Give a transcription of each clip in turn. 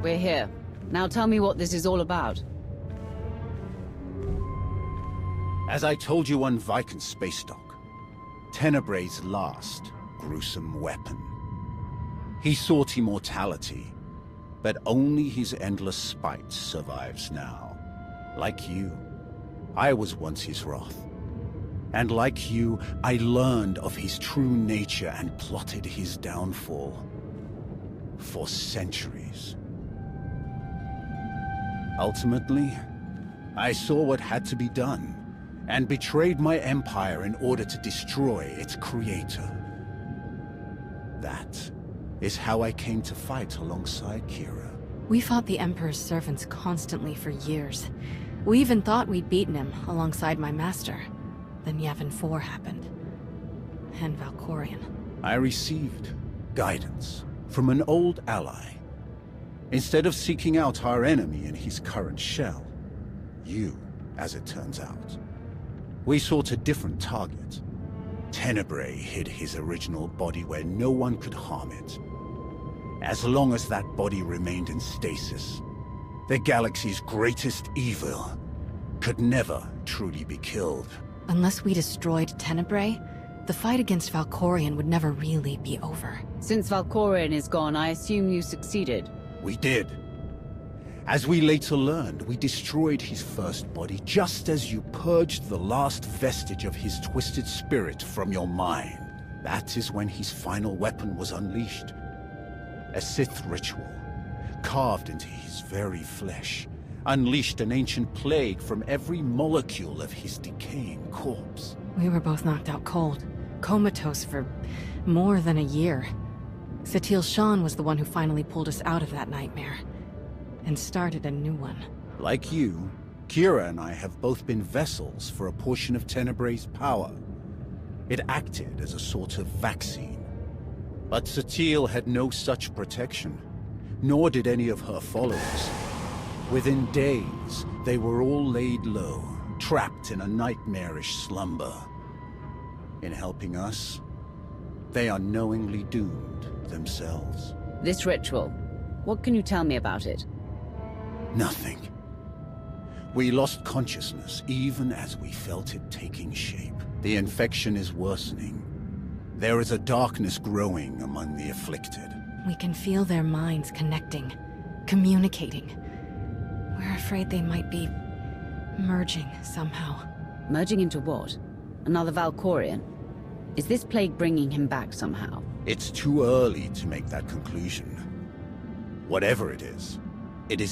We're here. Now tell me what this is all about. As I told you on Viken Space Dock, Tenebray's last gruesome weapon. He sought immortality, but only his endless spite survives now. Like you, I was once his wrath. And like you, I learned of his true nature and plotted his downfall. For centuries. Ultimately, I saw what had to be done, and betrayed my empire in order to destroy its creator. That is how I came to fight alongside Kira. We fought the Emperor's servants constantly for years. We even thought we'd beaten him alongside my master. Then Yavin 4 happened. And Valkorion. I received guidance from an old ally. Instead of seeking out our enemy in his current shell, you, as it turns out, we sought a different target. Tenebray hid his original body where no one could harm it. As long as that body remained in stasis, the galaxy's greatest evil could never truly be killed. Unless we destroyed Tenebrae, the fight against Valkorion would never really be over. Since Valkorion is gone, I assume you succeeded. We did. As we later learned, we destroyed his first body just as you purged the last vestige of his twisted spirit from your mind. That is when his final weapon was unleashed. A Sith ritual, carved into his very flesh, unleashed an ancient plague from every molecule of his decaying corpse. We were both knocked out cold, comatose for more than a year. Satele Shan was the one who finally pulled us out of that nightmare, and started a new one. Like you, Kira and I have both been vessels for a portion of Tenebray's power. It acted as a sort of vaccine. But Satele had no such protection, nor did any of her followers. Within days, they were all laid low, trapped in a nightmarish slumber. In helping us, they are knowingly doomed themselves. This ritual, what can you tell me about it? Nothing. We lost consciousness even as we felt it taking shape. The infection is worsening. There is a darkness growing among the afflicted. We can feel their minds connecting, communicating. We're afraid they might be merging somehow. Merging into what? Another Valkorion? Is this plague bringing him back somehow? It's too early to make that conclusion. Whatever it is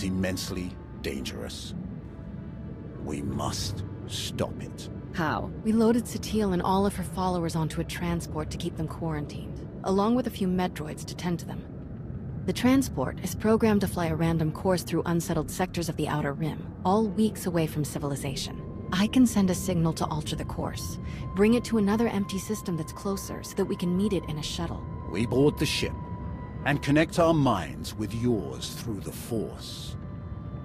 immensely dangerous. We must stop it. How? We loaded Satele and all of her followers onto a transport to keep them quarantined, along with a few med droids to tend to them. The transport is programmed to fly a random course through unsettled sectors of the Outer Rim, all weeks away from civilization. I can send a signal to alter the course, bring it to another empty system that's closer so that we can meet it in a shuttle. We board the ship and connect our minds with yours through the Force.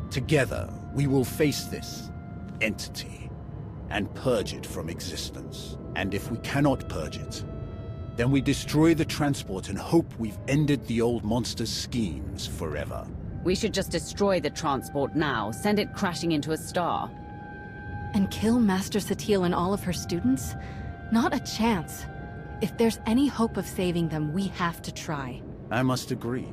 Together, we will face this entity and purge it from existence. And if we cannot purge it, then we destroy the transport and hope we've ended the old monster's schemes forever. We should just destroy the transport now, send it crashing into a star. And kill Master Satele and all of her students? Not a chance. If there's any hope of saving them, we have to try. I must agree.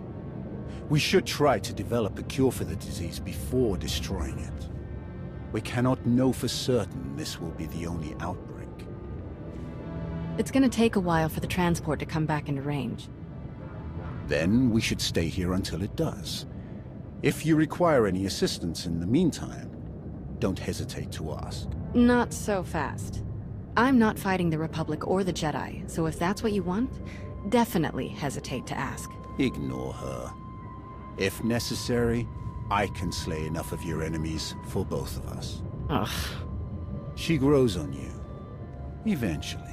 We should try to develop a cure for the disease before destroying it. We cannot know for certain this will be the only outbreak. It's gonna take a while for the transport to come back into range. Then we should stay here until it does. If you require any assistance in the meantime, don't hesitate to ask. Not so fast. I'm not fighting the Republic or the Jedi, so if that's what you want, definitely hesitate to ask. Ignore her. If necessary, I can slay enough of your enemies for both of us. Ugh. She grows on you. Eventually.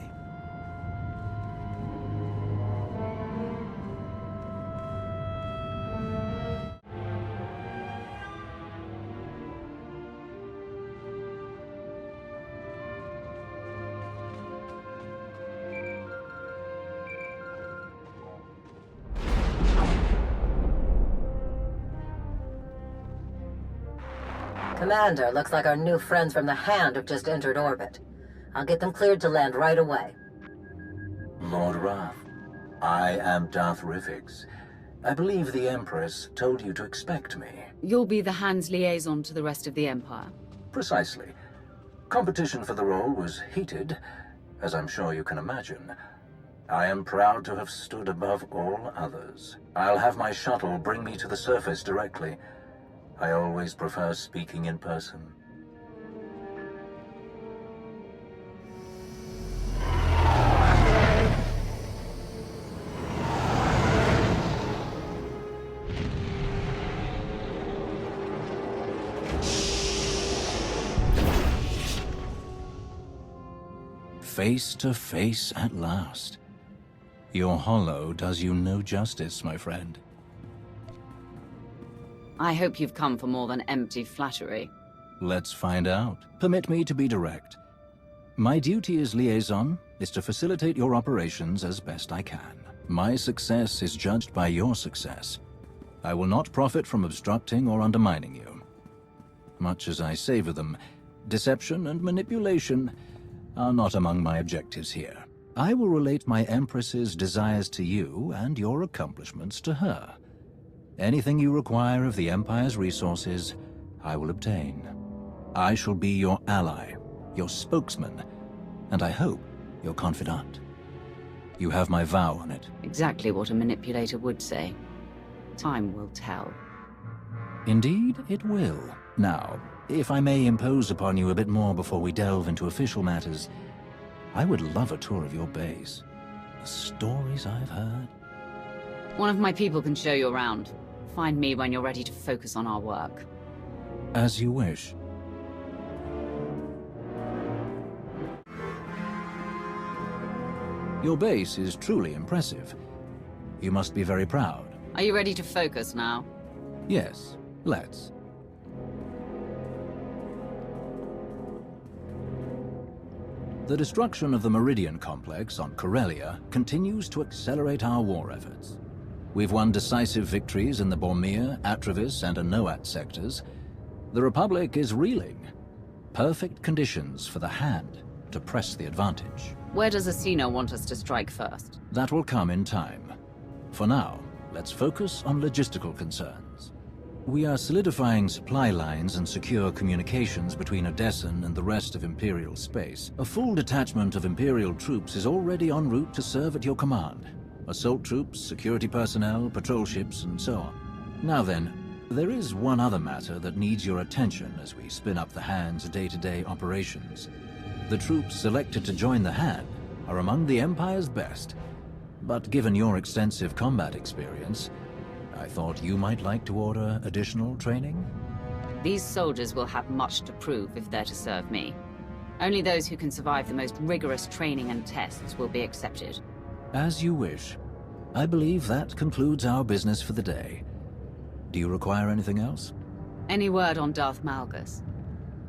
Commander, looks like our new friends from the Hand have just entered orbit. I'll get them cleared to land right away. Lord Wrath, I am Darth Rivix. I believe the Empress told you to expect me. You'll be the Hand's liaison to the rest of the Empire. Precisely. Competition for the role was heated, as I'm sure you can imagine. I am proud to have stood above all others. I'll have my shuttle bring me to the surface directly. I always prefer speaking in person. Face to face at last. Your holo does you no justice, my friend. I hope you've come for more than empty flattery. Let's find out. Permit me to be direct. My duty as liaison is to facilitate your operations as best I can. My success is judged by your success. I will not profit from obstructing or undermining you. Much as I savor them, deception and manipulation are not among my objectives here. I will relate my Empress's desires to you and your accomplishments to her. Anything you require of the Empire's resources, I will obtain. I shall be your ally, your spokesman, and I hope your confidant. You have my vow on it. Exactly what a manipulator would say. Time will tell. Indeed, it will. Now, if I may impose upon you a bit more before we delve into official matters, I would love a tour of your base. The stories I've heard. One of my people can show you around. Find me when you're ready to focus on our work. As you wish. Your base is truly impressive. You must be very proud. Are you ready to focus now? Yes, let's. The destruction of the Meridian Complex on Corellia continues to accelerate our war efforts. We've won decisive victories in the Bormir, Atravis, and Anoat sectors. The Republic is reeling. Perfect conditions for the Hand to press the advantage. Where does Asino want us to strike first? That will come in time. For now, let's focus on logistical concerns. We are solidifying supply lines and secure communications between Odessen and the rest of Imperial space. A full detachment of Imperial troops is already en route to serve at your command. Assault troops, security personnel, patrol ships, and so on. Now then, there is one other matter that needs your attention as we spin up the Hand's day-to-day operations. The troops selected to join the Hand are among the Empire's best. But given your extensive combat experience, I thought you might like to order additional training? These soldiers will have much to prove if they're to serve me. Only those who can survive the most rigorous training and tests will be accepted. As you wish. I believe that concludes our business for the day. Do you require anything else? Any word on Darth Malgus?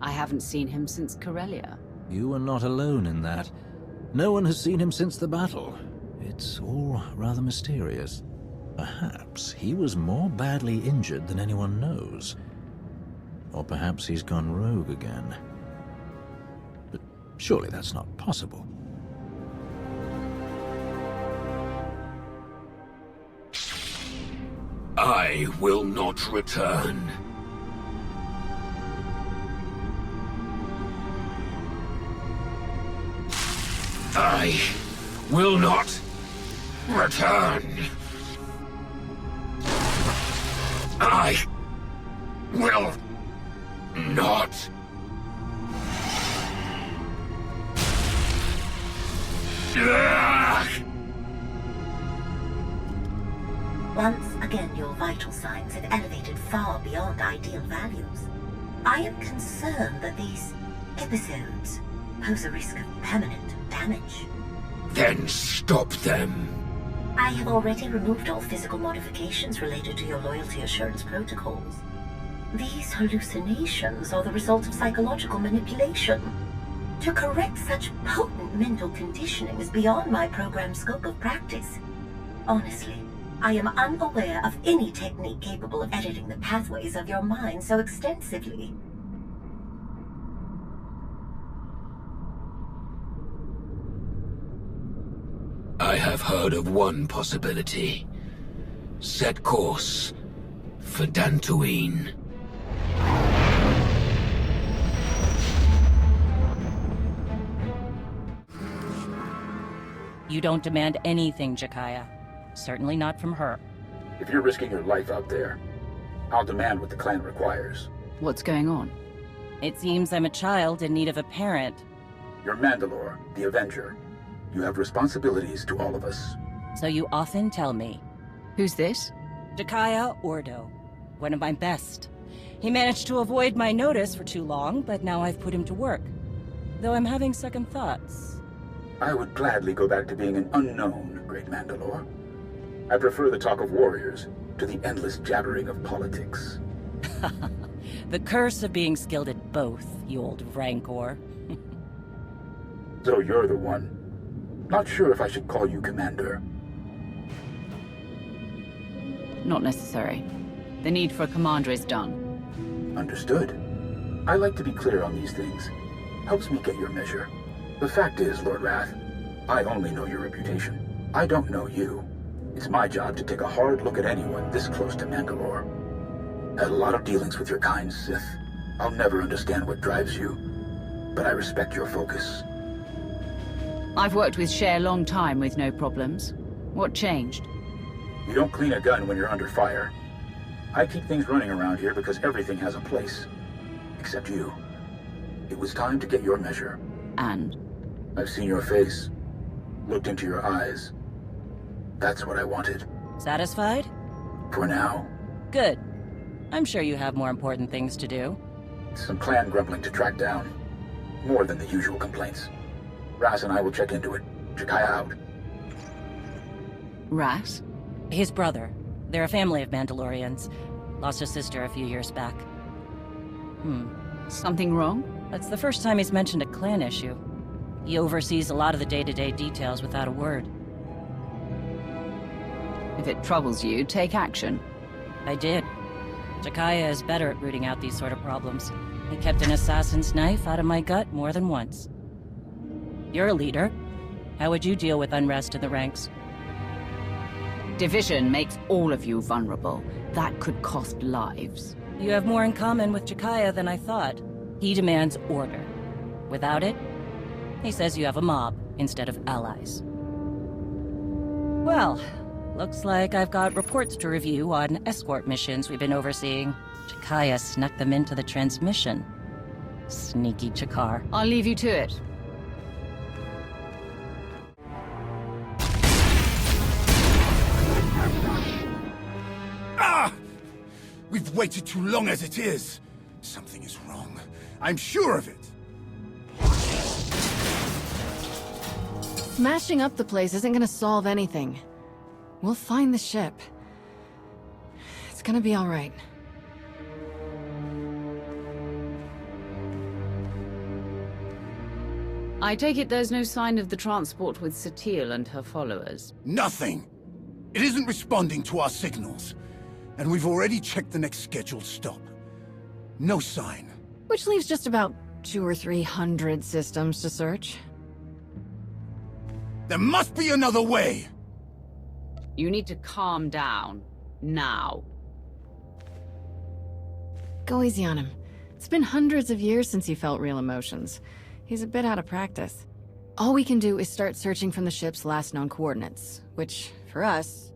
I haven't seen him since Corellia. You are not alone in that. No one has seen him since the battle. It's all rather mysterious. Perhaps he was more badly injured than anyone knows. Or perhaps he's gone rogue again. But surely that's not possible. I will not return. I will not return. I will not. Once again, your vital signs have elevated far beyond ideal values. I am concerned that these episodes pose a risk of permanent damage. Then stop them. I have already removed all physical modifications related to your loyalty assurance protocols. These hallucinations are the result of psychological manipulation. To correct such potent mental conditioning is beyond my program's scope of practice. Honestly, I am unaware of any technique capable of editing the pathways of your mind so extensively. have heard of one possibility. Set course for Dantooine. You don't demand anything, Jakaya. Certainly not from her. If you're risking your life out there, I'll demand what the clan requires. What's going on? It seems I'm a child in need of a parent. You're Mandalore, the Avenger. You have responsibilities to all of us. So you often tell me. Who's this? Jakaya Ordo. One of my best. He managed to avoid my notice for too long, but now I've put him to work. Though I'm having second thoughts. I would gladly go back to being an unknown, Great Mandalore. I prefer the talk of warriors to the endless jabbering of politics. The curse of being skilled at both, you old rancor. So you're the one. Not sure if I should call you Commander. Not necessary. The need for a commander is done. Understood. I like to be clear on these things. Helps me get your measure. The fact is, Lord Wrath, I only know your reputation. I don't know you. It's my job to take a hard look at anyone this close to Mandalore. Had a lot of dealings with your kind, Sith. I'll never understand what drives you, but I respect your focus. I've worked with Shay a long time with no problems. What changed? You don't clean a gun when you're under fire. I keep things running around here because everything has a place. Except you. It was time to get your measure. And? I've seen your face. Looked into your eyes. That's what I wanted. Satisfied? For now. Good. I'm sure you have more important things to do. Some clan grumbling to track down. More than the usual complaints. Ras and I will check into it. Jakaya out. Ras? His brother. They're a family of Mandalorians. Lost a sister a few years back. Something wrong? That's the first time he's mentioned a clan issue. He oversees a lot of the day-to-day details without a word. If it troubles you, take action. I did. Jakaya is better at rooting out these sort of problems. He kept an assassin's knife out of my gut more than once. You're a leader. How would you deal with unrest in the ranks? Division makes all of you vulnerable. That could cost lives. You have more in common with Jakaya than I thought. He demands order. Without it, he says you have a mob instead of allies. Well, looks like I've got reports to review on escort missions we've been overseeing. Jakaya snuck them into the transmission. Sneaky Jakar. I'll leave you to it. We've waited too long as it is. Something is wrong. I'm sure of it. Smashing up the place isn't gonna solve anything. We'll find the ship. It's gonna be all right. I take it there's no sign of the transport with Satele and her followers. Nothing. It isn't responding to our signals. And we've already checked the next scheduled stop. No sign. Which leaves just about 200 or 300 systems to search. There must be another way! You need to calm down. Now. Go easy on him. It's been hundreds of years since he felt real emotions. He's a bit out of practice. All we can do is start searching from the ship's last known coordinates, which, for us,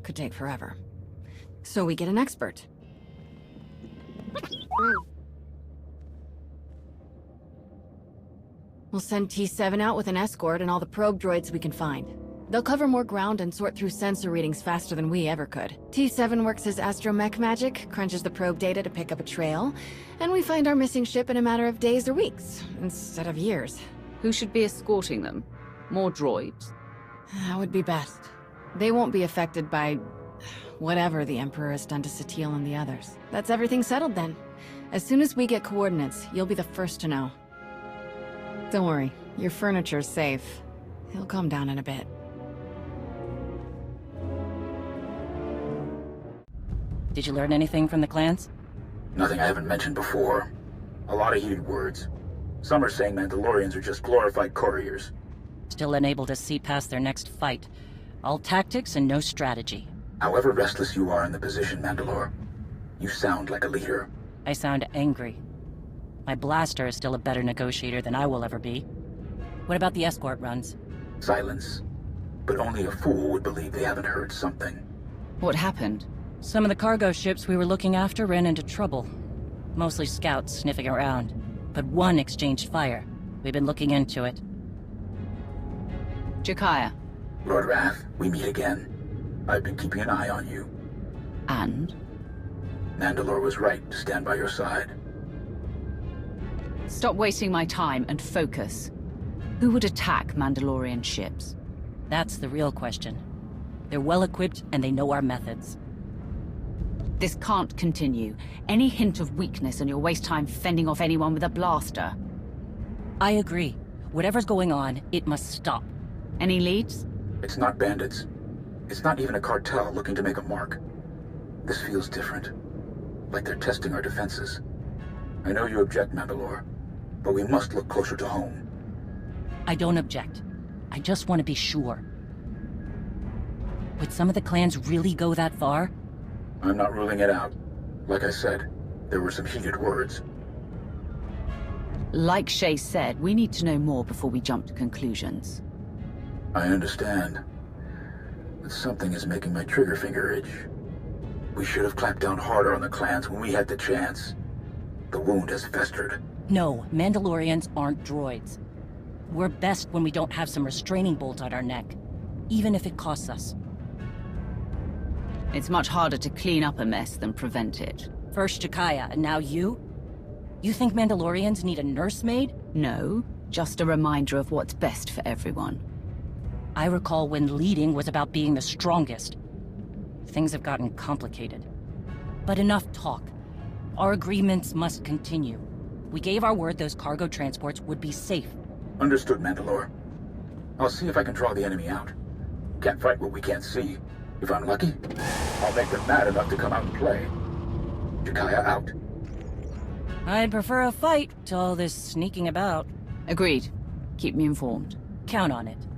could take forever. So we get an expert. We'll send T7 out with an escort and all the probe droids we can find. They'll cover more ground and sort through sensor readings faster than we ever could. T7 works his astromech magic, crunches the probe data to pick up a trail, and we find our missing ship in a matter of days or weeks, instead of years. Who should be escorting them? More droids? That would be best. They won't be affected by whatever the Emperor has done to Satele and the others. That's everything settled then. As soon as we get coordinates, you'll be the first to know. Don't worry, your furniture's safe. He'll calm down in a bit. Did you learn anything from the clans? Nothing I haven't mentioned before. A lot of heated words. Some are saying Mandalorians are just glorified couriers. still unable to see past their next fight. All tactics and no strategy. However restless you are in the position, Mandalore, you sound like a leader. I sound angry. My blaster is still a better negotiator than I will ever be. What about the escort runs? Silence. But only a fool would believe they haven't heard something. What happened? Some of the cargo ships we were looking after ran into trouble. Mostly scouts sniffing around. But one exchanged fire. We've been looking into it. Jakaya. Lord Wrath, we meet again. I've been keeping an eye on you. And? Mandalore was right to stand by your side. Stop wasting my time and focus. Who would attack Mandalorian ships? That's the real question. They're well-equipped and they know our methods. This can't continue. Any hint of weakness and you'll waste time fending off anyone with a blaster. I agree. Whatever's going on, it must stop. Any leads? It's not bandits. It's not even a cartel looking to make a mark. This feels different. Like they're testing our defenses. I know you object, Mandalore, but we must look closer to home. I don't object. I just want to be sure. Would some of the clans really go that far? I'm not ruling it out. Like I said, there were some heated words. Like Shay said, we need to know more before we jump to conclusions. I understand. But something is making my trigger finger itch. We should have clamped down harder on the clans when we had the chance. The wound has festered. No, Mandalorians aren't droids. We're best when we don't have some restraining bolt on our neck, even if it costs us. It's much harder to clean up a mess than prevent it. First Jakaya, and now you? You think Mandalorians need a nursemaid? No, just a reminder of what's best for everyone. I recall when leading was about being the strongest. Things have gotten complicated. But enough talk. Our agreements must continue. We gave our word those cargo transports would be safe. Understood, Mandalore. I'll see if I can draw the enemy out. Can't fight what we can't see. If I'm lucky, I'll make them mad enough to come out and play. Jakaya out. I'd prefer a fight to all this sneaking about. Agreed. Keep me informed. Count on it.